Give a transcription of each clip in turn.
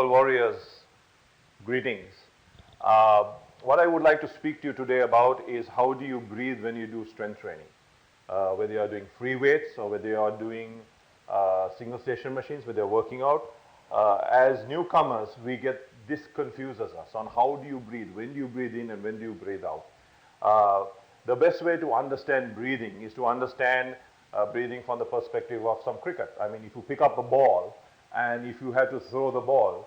Global Warriors, greetings. What I would like to speak to you today about is how do you breathe when you do strength training. Whether you are doing free weights or whether you are doing single station machines, whether you're working out. As newcomers, this confuses us on how do you breathe, when do you breathe in and when do you breathe out. The best way to understand breathing is to understand breathing from the perspective of some cricket. I mean, if you pick up a ball and if you have to throw the ball,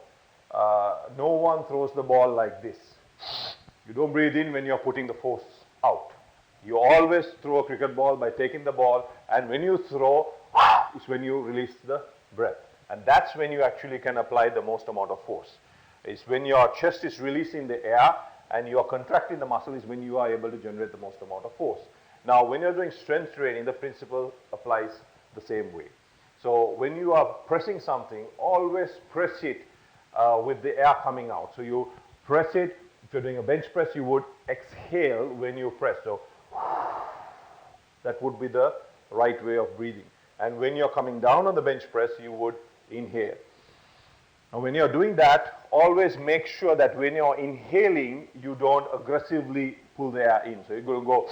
no one throws the ball like this. You don't breathe in when you're putting the force out. You always throw a cricket ball by taking the ball, and when you throw, is when you release the breath. And that's when you actually can apply the most amount of force. It's when your chest is releasing the air and you are contracting the muscle is when you are able to generate the most amount of force. Now, when you're doing strength training, the principle applies the same way. So when you are pressing something, always press it with the air coming out. So you press it. If you're doing a bench press, you would exhale when you press. So that would be the right way of breathing. And when you're coming down on the bench press, you would inhale. Now, when you're doing that, always make sure that when you're inhaling, you don't aggressively pull the air in. So you're going to go,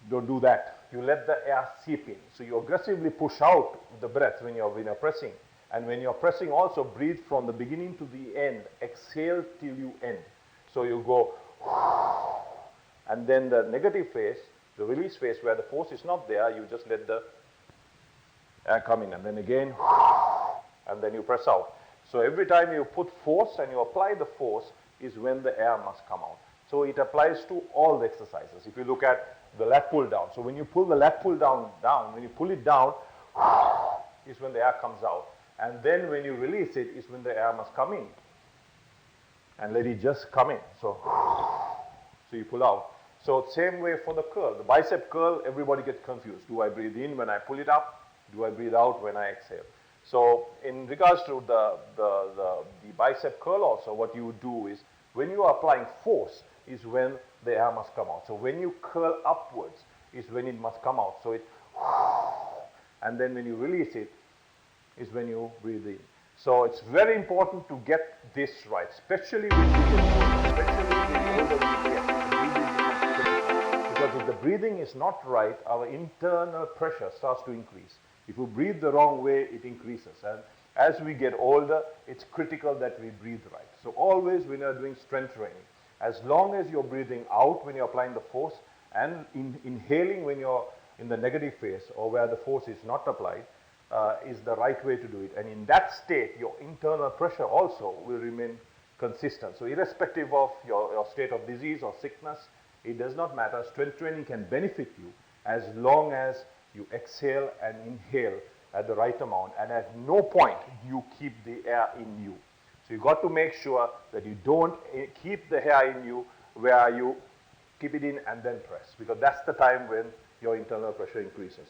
don't do that. You let the air seep in. So you aggressively push out the breath when you're pressing. And when you're pressing, also breathe from the beginning to the end. Exhale till you end. So you go, and then the negative phase, the release phase where the force is not there, you just let the air come in. And then again, and then you press out. So every time you put force and you apply the force is when the air must come out. So it applies to all the exercises. If you look at the lat pull down. So when you pull the lat pull down, when you pull it down, is when the air comes out. And then when you release it is when the air must come in. And let it just come in. So you pull out. So same way for the curl. The bicep curl, everybody gets confused. Do I breathe in when I pull it up? Do I breathe out when I exhale? So in regards to the bicep curl also, what you would do is when you are applying force is when the air must come out. So when you curl upwards is when it must come out. So it, and then when you release it is when you breathe in. So it's very important to get this right, especially when you get older, especially the older we get. Because if the breathing is not right, our internal pressure starts to increase. If you breathe the wrong way, it increases. And as we get older, it's critical that we breathe right. So always when you're doing strength training, as long as you're breathing out when you're applying the force and inhaling when you're in the negative phase or where the force is not applied, is the right way to do it. And in that state, your internal pressure also will remain consistent. So irrespective of your state of disease or sickness, it does not matter. Strength training can benefit you as long as you exhale and inhale at the right amount, and at no point you keep the air in you. So you've got to make sure that you don't keep the air in you where you keep it in and then press, because that's the time when your internal pressure increases.